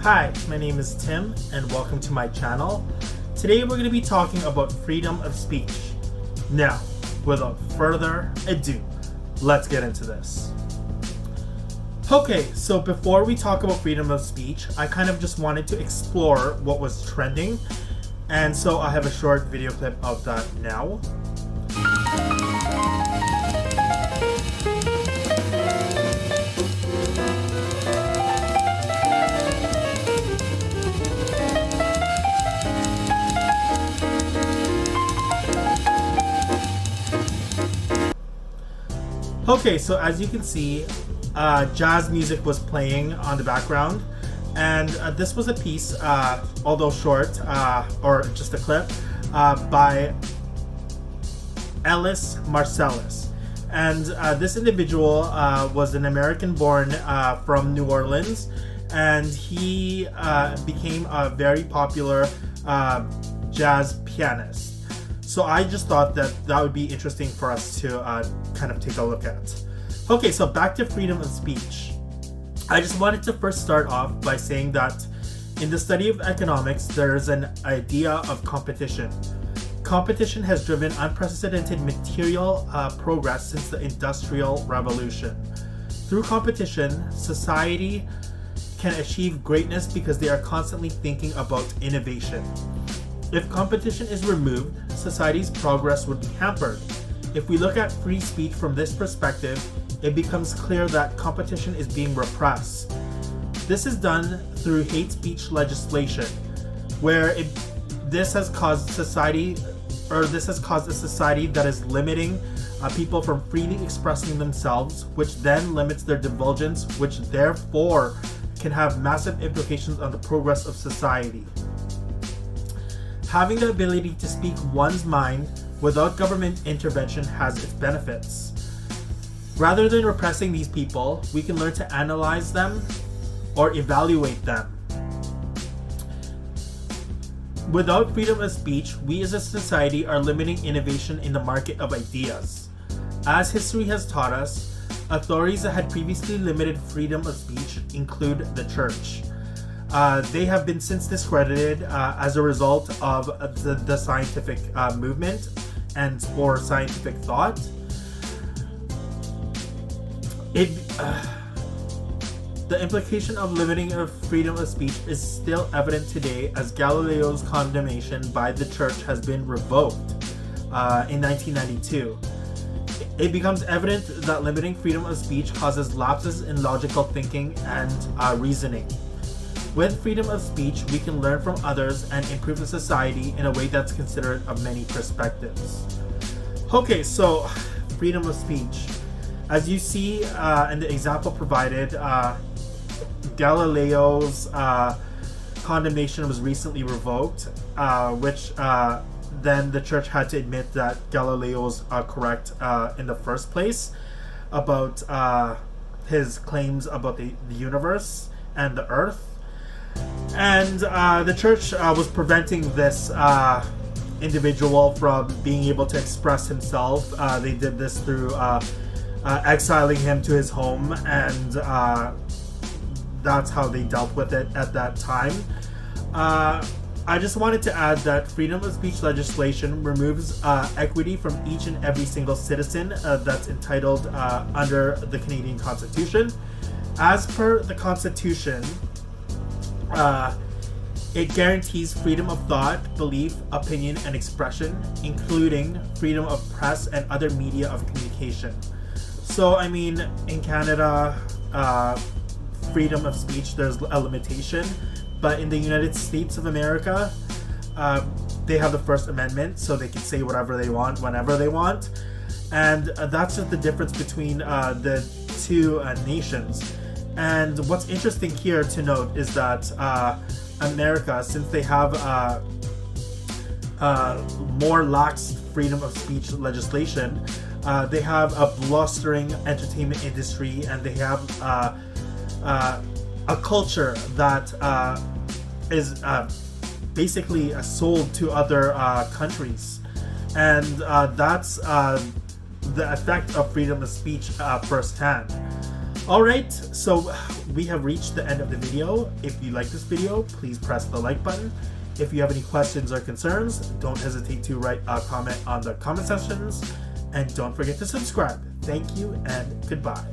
Hi, my name is Tim and welcome to my channel. Today we're going to be talking about freedom of speech. Now, without further ado, let's get into this. Okay, so before we talk about freedom of speech, I kind of just wanted to explore what was trending, and so I have a short video clip of that now. Okay, so as you can see, jazz music was playing on the background, and this was a piece, although short, or just a clip, by Ellis Marsalis. And this individual was an American-born from New Orleans, and he became a very popular jazz pianist. So I just thought that would be interesting for us to kind of take a look at. Okay, so back to freedom of speech. I just wanted to first start off by saying that in the study of economics, there's an idea of competition. Competition has driven unprecedented material progress since the Industrial Revolution. Through competition, society can achieve greatness because they are constantly thinking about innovation. If competition is removed, society's progress would be hampered. If we look at free speech from this perspective, it becomes clear that competition is being repressed. This is done through hate speech legislation, where this has caused a society that is limiting people from freely expressing themselves, which then limits their divulgence, which therefore can have massive implications on the progress of society. Having the ability to speak one's mind without government intervention has its benefits. Rather than repressing these people, we can learn to analyze them or evaluate them. Without freedom of speech, we as a society are limiting innovation in the market of ideas. As history has taught us, authorities that had previously limited freedom of speech include the church. They have been since discredited as a result of the scientific movement or scientific thought. The implication of limiting of freedom of speech is still evident today, as Galileo's condemnation by the church has been revoked in 1992. It becomes evident that limiting freedom of speech causes lapses in logical thinking and reasoning. With freedom of speech, we can learn from others and improve the society in a way that's considerate of many perspectives. Okay, so freedom of speech. As you see in the example provided, Galileo's condemnation was recently revoked, which then the church had to admit that Galileo was correct in the first place about his claims about the universe and the earth. And the church was preventing this individual from being able to express himself. They did this through exiling him to his home, and that's how they dealt with it at that time. I just wanted to add that freedom of speech legislation removes equity from each and every single citizen that's entitled under the Canadian Constitution. As per the Constitution, it guarantees freedom of thought, belief, opinion, and expression, including freedom of press and other media of communication. So, I mean, in Canada, freedom of speech, there's a limitation, but in the United States of America, they have the First Amendment, so they can say whatever they want, whenever they want. And that's just the difference between the two nations. And what's interesting here to note is that America, since they have more lax freedom of speech legislation, they have a blustering entertainment industry, and they have a culture that is basically sold to other countries. And that's the effect of freedom of speech firsthand. Alright, so we have reached the end of the video. If you like this video, please press the like button. If you have any questions or concerns, don't hesitate to write a comment on the comment sections. And don't forget to subscribe. Thank you and goodbye.